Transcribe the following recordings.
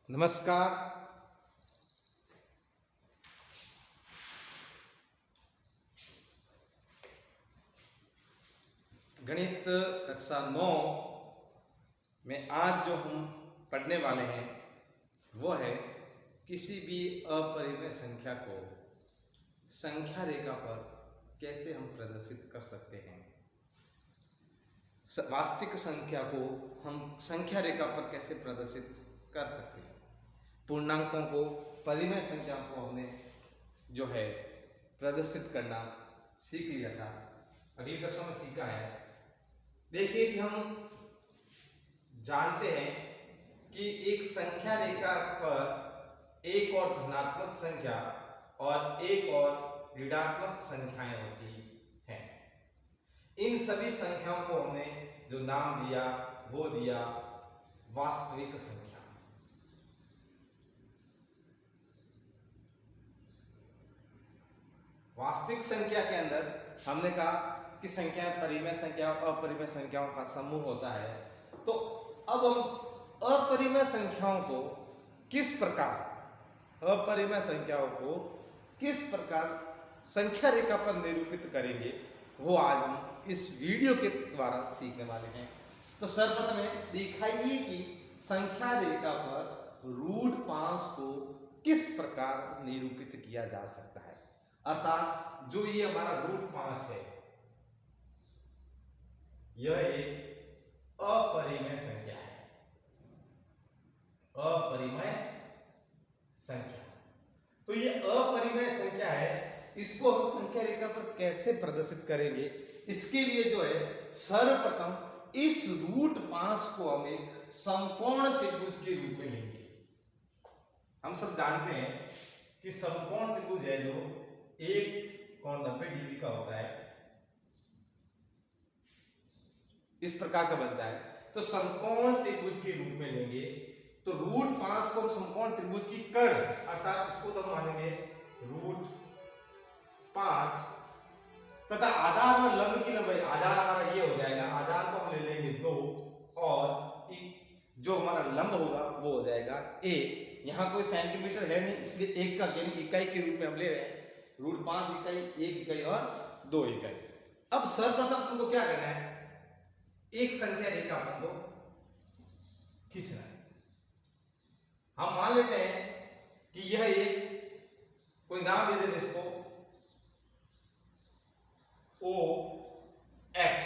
नमस्कार। गणित कक्षा 9 में आज जो हम पढ़ने वाले हैं वो है किसी भी अपरिमेय संख्या को संख्या रेखा पर कैसे हम प्रदर्शित कर सकते हैं। वास्तविक संख्या को हम संख्या रेखा पर कैसे प्रदर्शित कर सकते हैं। पूर्णांकों को, परिमेय संख्या को हमने जो है प्रदर्शित करना सीख लिया था, अगली कक्षा में सीखा है। देखिए कि हम जानते हैं कि एक संख्या रेखा पर एक और धनात्मक संख्या और एक और ऋणात्मक संख्याएं होती हैं। इन सभी संख्याओं को हमने जो नाम दिया वो दिया वास्तविक संख्या। वास्तविक संख्या के अंदर हमने कहा कि संख्याएं परिमेय संख्या और अपरिमेय संख्याओं का समूह होता है। तो अब हम अपरिमेय संख्याओं को किस प्रकार संख्या रेखा पर निरूपित करेंगे वो आज हम इस वीडियो के द्वारा सीखने वाले हैं। तो सर्वप्रथम दिखाइए कि संख्या रेखा पर √5 को किस प्रकार निरूपित किया जा सकता है। अर्थात जो ये हमारा √5 है यह एक अपरिमेय संख्या है। अपरिमेय संख्या, तो ये अपरिमेय संख्या है, इसको हम संख्या रेखा पर कैसे प्रदर्शित करेंगे। इसके लिए जो है सर्वप्रथम इस √5 को हम एक समकोण त्रिभुज के रूप में लेंगे। हम सब जानते हैं कि समकोण त्रिभुज है जो एक कोण 90 डिग्री का होता है, इस प्रकार का बनता है। तो समकोण त्रिभुज के रूप में लेंगे तो √5 को हम समकोण त्रिभुज की कर्ण अर्थात इसको तो हम मानेंगे √5 तथा आधार में लंब की लंबाई, आधार हमारा ये हो जाएगा, आधार को हम ले लेंगे 2 और जो हमारा लंब होगा वो हो जाएगा 1। यहाँ कोई सेंटीमीटर है नहीं इसलिए 1 का यानी इकाई के रूप में हम ले रहे हैं। √5 इकाई, 1 इकाई और 2 इकाई। अब सर्वप्रथम तुमको क्या करना है, एक संख्या रेखा अपन को खींचना है। हम मान लेते हैं कि यह एक कोई नाम दे देते इसको OX।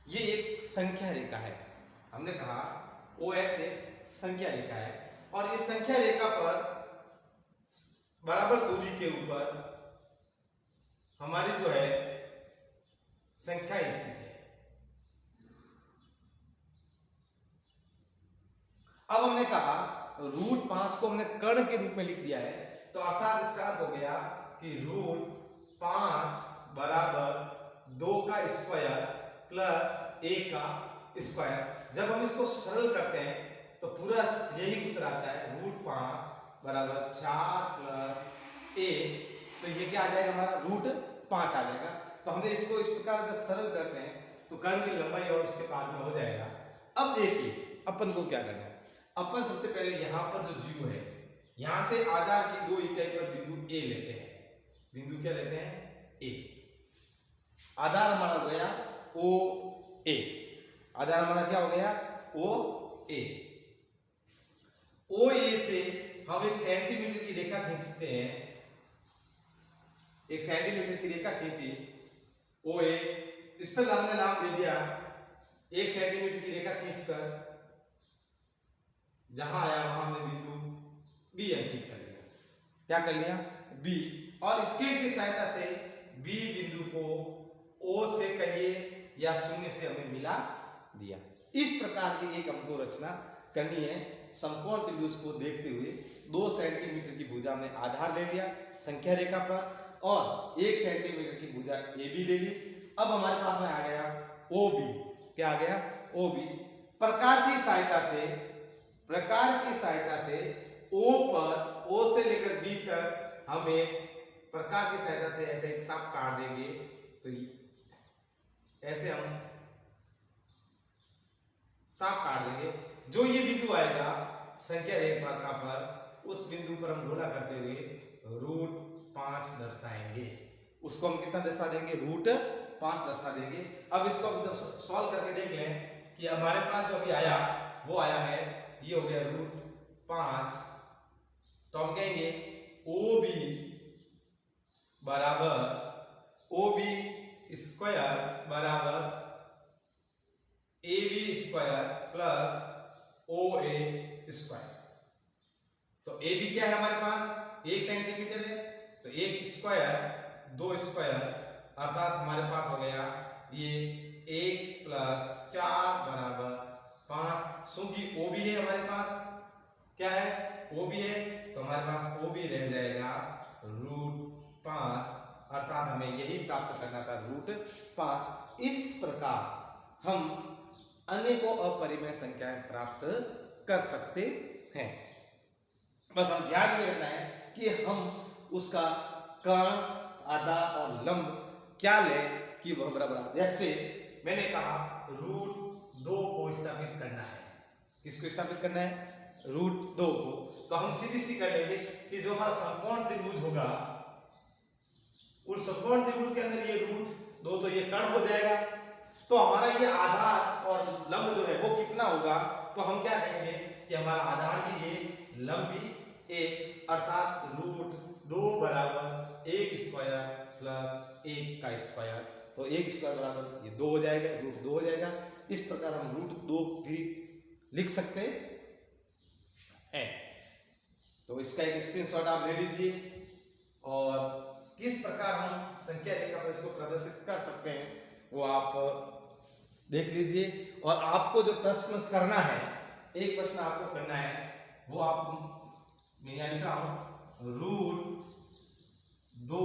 ये एक संख्या रेखा है। हमने कहा OX एक संख्या रेखा है और इस संख्या रेखा पर बराबर दूरी के ऊपर हमारी जो है संख्या स्थित है। अब हमने कहा √5 को हमने कर्ण के रूप में लिख दिया है, तो अर्थात इसका अर्थ हो गया कि √5 बराबर 2 का स्क्वायर प्लस 1 का स्क्वायर। जब हम इसको सरल करते हैं तो पूरा यही उत्तर आता है, √5 बराबर 4 प्लस 1, तो ये क्या आ जाएगा हमारा √5 आ जाएगा। तो हमने इसको इस प्रकार का सरल करते हैं तो कर्ण की लंबाई और उसके पास में हो जाएगा। अब देखिए अपन को क्या करना है, अपन सबसे पहले यहाँ पर जो जीरो है यहाँ से आधार की 2 इकाई पर बिंदु A लेते हैं। बिंदु क्या लेते हैं, A। आधार हमारा हो गया OA। आधार हमारा क्या हो गया, OA। OA से हम 1 सेंटीमीटर की रेखा खींचते हैं। 1 सेंटीमीटर की रेखा खींची OA, इस पर हमने नाम दे दिया 1 सेंटीमीटर की रेखा खींचकर जहां आया वहां हमने बिंदु B अंकित कर लिया। क्या कर लिया, B। और स्केल की सहायता से B बिंदु को O से कहिए या शून्य से हमें मिला दिया। इस प्रकार की एक हमको रचना करनी है। समकोण त्रिभुज को देखते हुए 2 सेंटीमीटर की भुजा में आधार ले लिया संख्या रेखा पर और 1 सेंटीमीटर की भुजा AB ले ली। अब हमारे पास में आ गया OB। क्या आ गया, OB। प्रकार की सहायता से O पर, O से लेकर B तक हम एक प्रकार की सहायता से ऐसे एक साफ काट देंगे। तो ऐसे हम साफ काट देंगे। जो ये बिंदु आएगा संख्या रेखा पर उस बिंदु पर हम गोला करते हुए √5 दर्शाएंगे। उसको हम कितना दर्शा देंगे? √5 दर्शा देंगे। अब इसको हम जब सॉल्व करके देख लें कि हमारे पास जो अभी आया वो आया है, ये हो गया √5, तो हम कहेंगे OB बराबर OB स्क्वायर बराबर AB square plus OA square. तो AB क्या है हमारे पास? 1 सेंटीमीटर है, तो 1 स्क्वायर 2 स्क्वायर अर्थात हमारे पास हो गया ये 1 + 4 बराबर 5। क्योंकि OB है हमारे पास, क्या है? OB है, तो हमारे पास OB रह जाएगा √5, अर्थात हमें यही प्राप्त करना था √5। इस प्रकार हम अनेकों अपरिमेय संख्याएं प्राप्त कर सकते हैं। बस हम ध्यान ये रखना है कि हम उसका कर्ण, आधा और लंब क्या ले कि वह बराबर। जैसे मैंने कहा √2 को स्थापित करना है। किसको स्थापित करना है? √2 को। तो हम सीधी सी कर लेंगे कि जो हमारा समकोण त्रिभुज होगा, उस समकोण त्रिभुज के अंदर ये √2 तो ये कर्ण हो जाएगा, तो हमारा ये आधार और लंब जो है वो कितना होगा? तो हम क्या कहेंगे कि हमारा आधार भी ये, लंब भी 1, अर्थात √2 बराबर 1 स्क्वायर प्लस 1 का स्क्वायर। तो 1 स्क्वायर बराबर ये 2 हो जाएगा, √2 हो जाएगा। इस प्रकार हम √2 भी लिख सकते हैं। तो इसका एक स्क्रीनशॉट आप ले लीजिए और किस प्रकार हम संख्या रेखा पर इसको प्रदर्शित कर सकते हैं वो आप देख लीजिए। और आपको जो प्रश्न करना है, एक प्रश्न आपको करना है, वो आप मैं यहाँ लिख रहा हूं, √2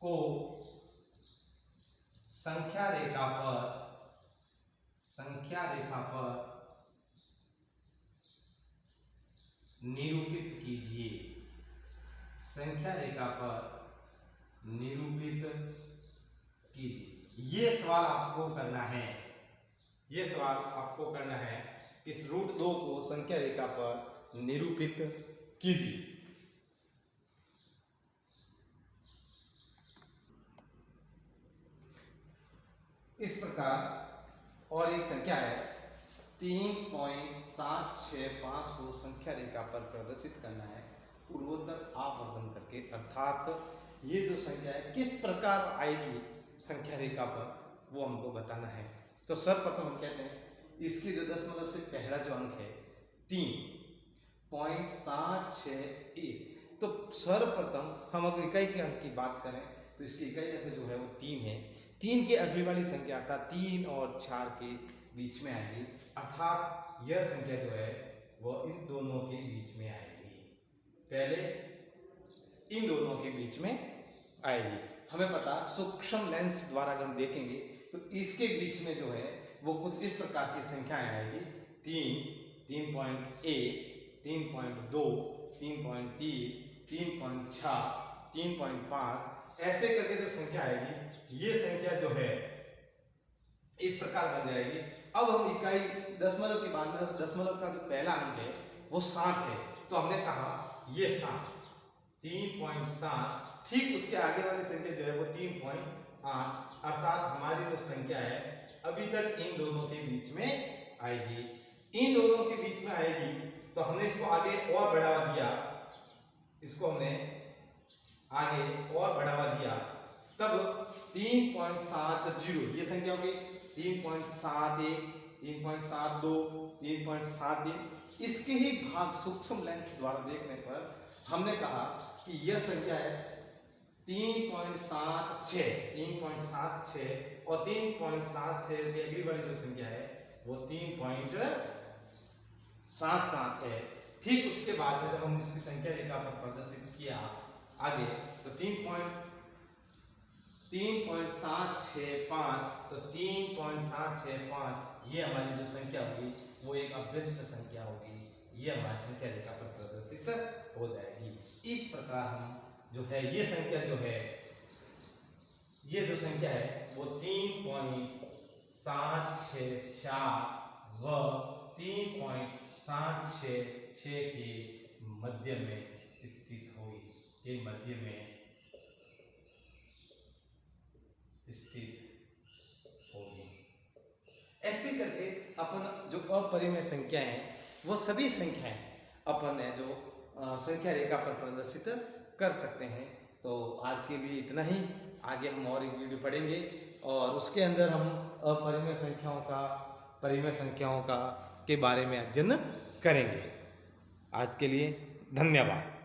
को संख्या रेखा पर निरूपित कीजिए। संख्या रेखा पर निरूपित कीजिए। ये सवाल आपको करना है, ये सवाल आपको करना है कि इस √2 को संख्या रेखा पर निरूपित कीजिए। इस प्रकार और एक संख्या है 3.765 को संख्या रेखा पर प्रदर्शित करना है पूर्वोत्तर आवर्धन करके। अर्थात ये जो संख्या है किस प्रकार आएगी संख्या रेखा पर वो हमको बताना है। तो सर्वप्रथम हम कहते हैं इसके जो दशमलव से पहला जो अंक है 3.761, तो सर्वप्रथम हम अगर इकाई के अंक की बात करें तो इसकी इकाई अंक जो है वो 3 है। 3 के अगली वाली संख्या अर्थात 3 और 4 के बीच में आएगी, अर्थात यह संख्या जो है वो इन दोनों के बीच में आएगी। पहले इन दोनों के बीच में आएगी। हमें पता सूक्ष्म लेंस द्वारा अगर हम देखेंगे तो इसके बीच में जो है वो कुछ इस प्रकार की संख्याएं आएगी, 3, 3.1, 3.2, 3.3, 3.6, 3.5, ऐसे करके जो संख्या आएगी ये संख्या जो है इस प्रकार बन जाएगी। अब हम इकाई दशमलव के बाद में दशमलव का जो पहला अंक है वो 7 है, तो हमने कहा ये 7, 3.7, ठीक उसके आगे वाली संख्या जो है वो 3.8, अर्थात हमारी जो संख्या है अभी तक इन दोनों के बीच में आएगी। इन दोनों के बीच में आएगी तो हमने इसको आगे और बढ़ावा दिया, इसको हमने आगे और बढ़ावा दिया, तब 3.70 ये संख्या होगी 3.71, 3.72, 3.73। इसके ही भाग सूक्ष्म लेंस द्वारा देखने पर हमने कहा कि यह संख्या है 3.76 और 3.76 की अगली वाली जो संख्या है वो 3.77 है। ठीक उसके बाद में जब हम इसकी संख्या रेखा पर प्रदर्शित किया आगे तो 3.765, तो 3.765 ये हमारी जो संख्या होगी वो एक अभ्यस्त संख्या होगी, ये हमारी संख्या रेखा पर प्रदर्शित हो जाएगी। इस प्रकार हम जो है ये संख्या जो है ये जो संख्या है वो 3.764 व 3.765 7 6 के मध्य में स्थित होगी, ये मध्य में स्थित होगी। ऐसे करके अपन जो अपरिमेय संख्या है वो सभी संख्याएं अपन है जो संख्या रेखा पर प्रदर्शित कर सकते हैं। तो आज के लिए इतना ही, आगे हम और एक वीडियो पढ़ेंगे और उसके अंदर हम अपरिमेय संख्याओं का, परिमेय संख्याओं का के बारे में अध्ययन करेंगे। आज के लिए धन्यवाद।